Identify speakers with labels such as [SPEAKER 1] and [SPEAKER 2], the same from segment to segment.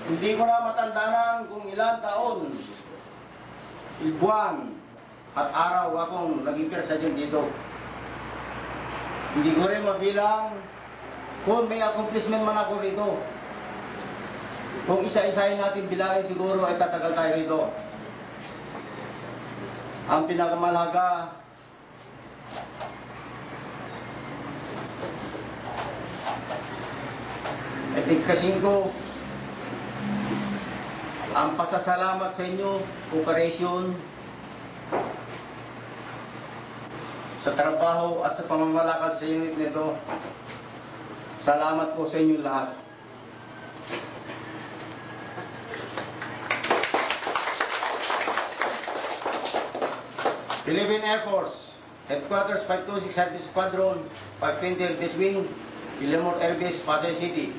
[SPEAKER 1] Hindi ko na matandanan kung ilang taon, buwan at araw akong naging sergeant dito. Hindi ko rin mabilang kung may accomplishment man ako rito. Kung isa-isahin natin bilangin siguro ay tatagal tayo rito. Ang pinakamalaga ay tigkasin ko ang pasasalamat sa inyo, cooperation, sa trabaho at sa pamamalakad sa unit nito. Salamat po sa inyo lahat. Philippine Air Force, Headquarters 526 Service Squadron, 520 Airways Wing, Villamor Air Base, Pasay City,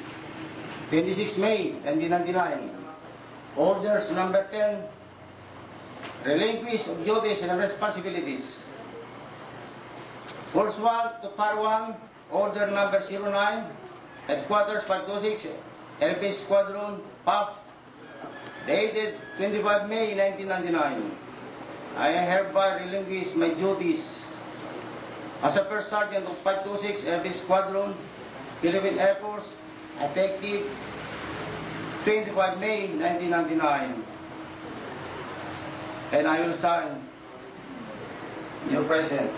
[SPEAKER 1] 26 May 1999. Orders number 10, relinquish of duties and responsibilities. Force 1 to Par 1, order number 09, Headquarters 526 Air Base Squadron, PAF, dated 25 May 1999. I hereby relinquish my duties as a First Sergeant of 526 Air Base Squadron, Philippine Air Force, effective 25 May 1999. And I will sign your present.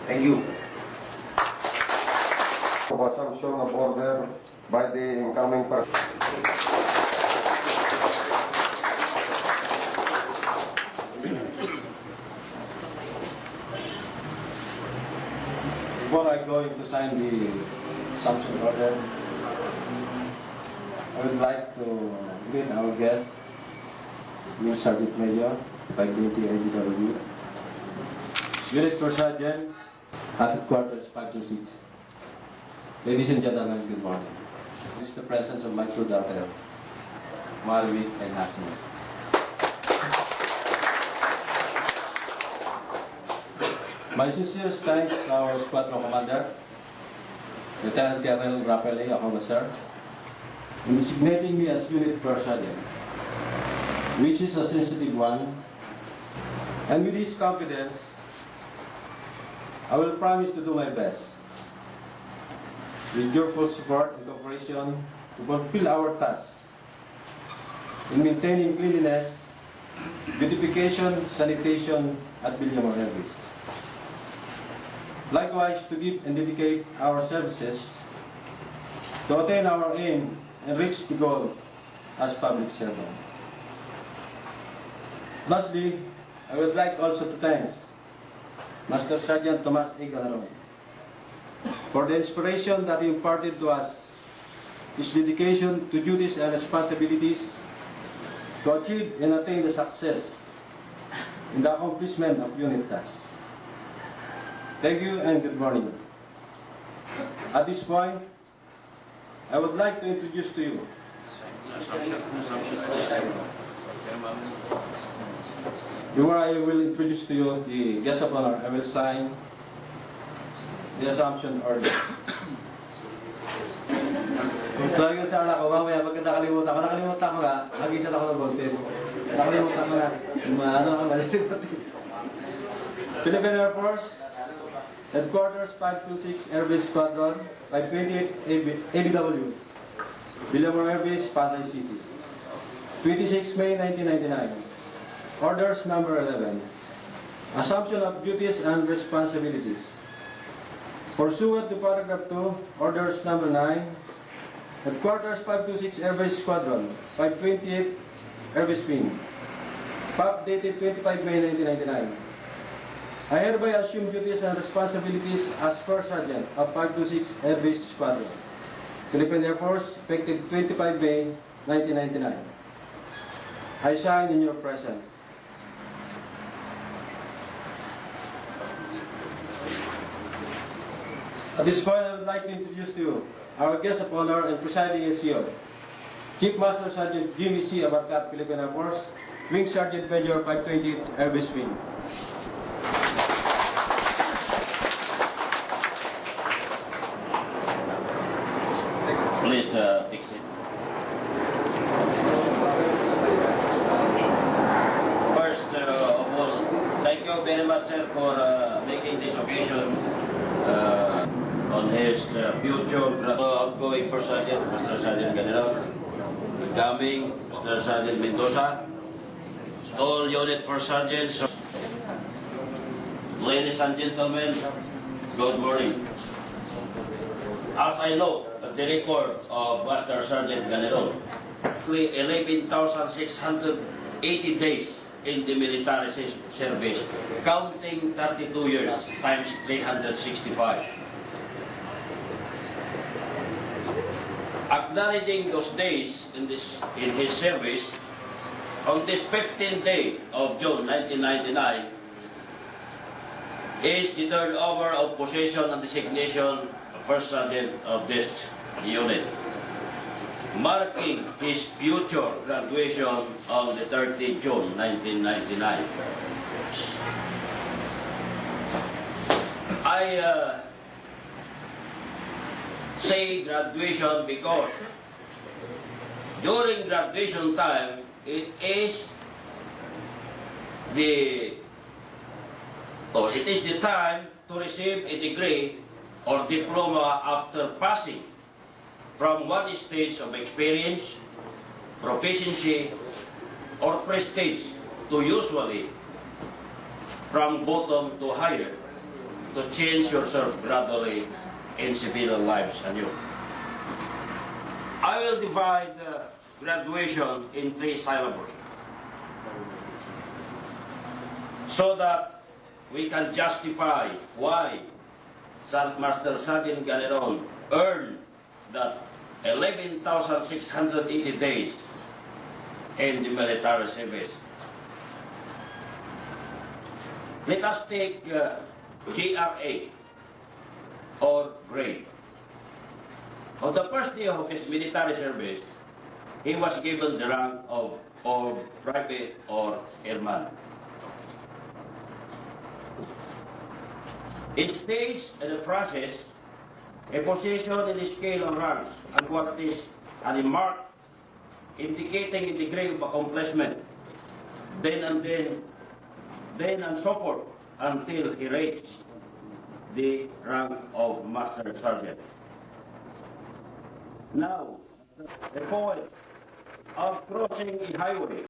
[SPEAKER 1] Thank you.
[SPEAKER 2] Of assumption of order by the incoming person.
[SPEAKER 3] Before I go to sign the assumption order, I would like to greet our guest, New Sergeant Major, 520 ABW, Unit First Sergeant, at Headquarters 526. Ladies and gentlemen, good morning. This is the presence of my two daughters, Marvick and Hassan. My sincerest thanks to our squadron commander, Lieutenant Colonel Rafael A. Acolasar, in designating me as Unit First Sergeant, which is a sensitive one, and with his confidence, I will promise to do my best, with your full support and cooperation, to fulfill our task in maintaining cleanliness, beautification, sanitation at Villamor Air Base. Likewise, to give and dedicate our services to attain our aim and reach the goal as public servant. Lastly, I would like also to thank Master Sergeant Tomas A. Galaron for the inspiration that he imparted to us, his dedication to duties and responsibilities to achieve and attain the success in the accomplishment of unit tasks. Thank you and good morning. At this point, I would like to introduce to you before I will introduce to you the guest of honor, I will sign the assumption order. Talagang sa anak ko, mamaya pagka nakalimutan ko nga, nag-isa ako ng ballpen. Nakalimutan ko na, ano ka malilimutan. Philippine Air Force, Headquarters 526 Air Base Squadron, 528 ABW, Villamor Air Base, Pasay City, 26 May 1999. Orders number 11. Assumption of duties and responsibilities. Pursuant to paragraph 2, orders number 9, Headquarters 526 Air Base Squadron, 528 Air Base Wing, PAP dated 25 May 1999. I hereby assume duties and responsibilities as First Sergeant of 526 Air Base Squadron, Philippine Air Force, effective 25 May 1999. I sign in your presence. At this point, I would like to introduce to you our guest of honor and presiding SEO, Chief Master Sergeant Jimmy C. Abarcat, Philippine Air Force, Wing Sergeant Major 520 Elvis Wing.
[SPEAKER 4] Please fix it. First of all, thank you very much, sir, for making this occasion on his future outgoing First Sergeant, Mr. Sergeant General, incoming Mr. Sergeant Mendoza, all unit First Sergeants, ladies and gentlemen, good morning. As I know, the record of Master Sergeant General, 11,680 days in the military service, counting 32 years times 365. Acknowledging those days in his service, on this 15th day of June 1999, is the turnover of possession and designation of First Sergeant of this unit, marking his future graduation on the 30th June 1999. I say graduation because during graduation time, it is the time to receive a degree or diploma after passing from one stage of experience, proficiency, or prestige to usually from bottom to higher, to change yourself gradually in civilian lives anew. I will divide graduation in 3 syllables so that we can justify why Master Sergeant General earned that 11,680 days in the military service. Let us take GRA, or grade. On the first day of his military service, he was given the rank of private or airman. It states in the process a position in the scale of ranks and qualities and a mark indicating a degree of accomplishment, then and so forth until he reached the rank of Master Sergeant. Now, the point of crossing a highway